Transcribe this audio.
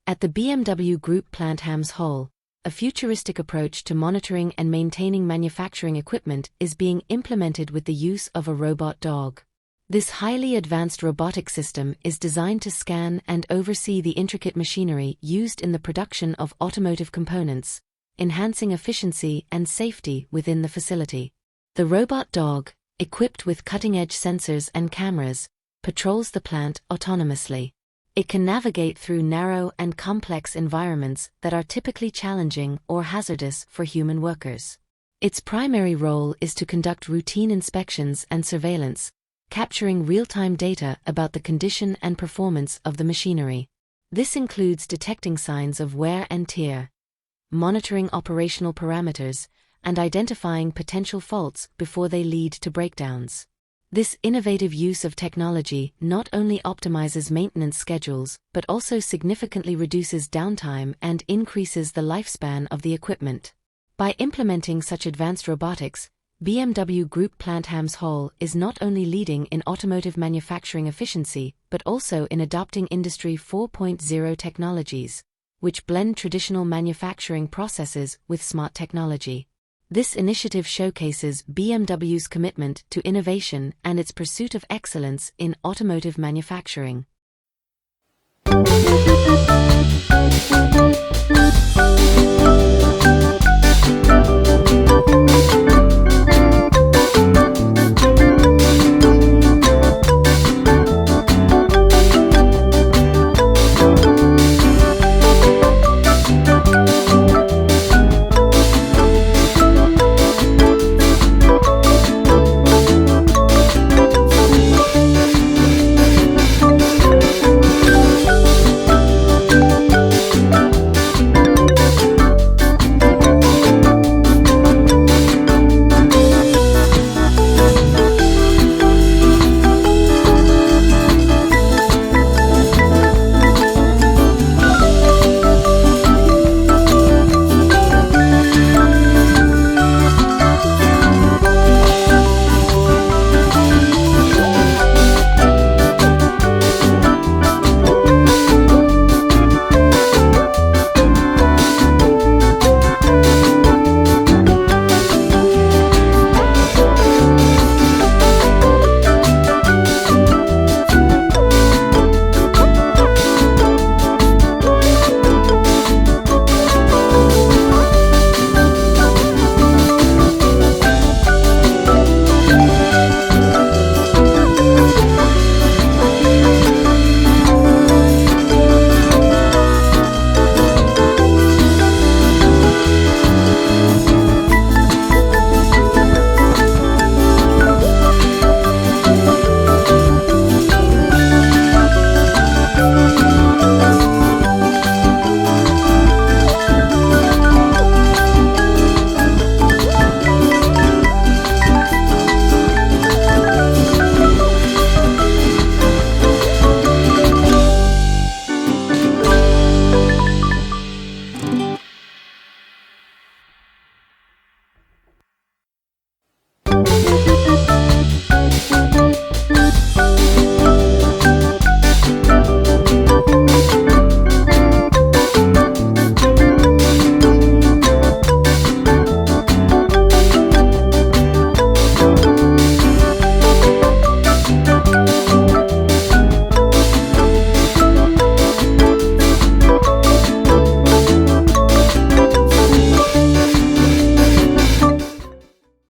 At the BMW Group plant Hams Hall, a futuristic approach to monitoring and maintaining manufacturing equipment is being implemented with the use of a robot dog. This highly advanced robotic system is designed to scan and oversee the intricate machinery used in the production of automotive components, enhancing efficiency and safety within the facility. The robot dog, equipped with cutting-edge sensors and cameras, patrols the plant autonomously. It can navigate through narrow and complex environments that are typically challenging or hazardous for human workers. Its primary role is to conduct routine inspections and surveillance, capturing real-time data about the condition and performance of the machinery. This includes detecting signs of wear and tear, monitoring operational parameters, and identifying potential faults before they lead to breakdowns. This innovative use of technology not only optimizes maintenance schedules but also significantly reduces downtime and increases the lifespan of the equipment. By implementing such advanced robotics, BMW Group plant Hams Hall is not only leading in automotive manufacturing efficiency but also in adopting Industry 4.0 technologies, which blend traditional manufacturing processes with smart technology. This initiative showcases BMW's commitment to innovation and its pursuit of excellence in automotive manufacturing.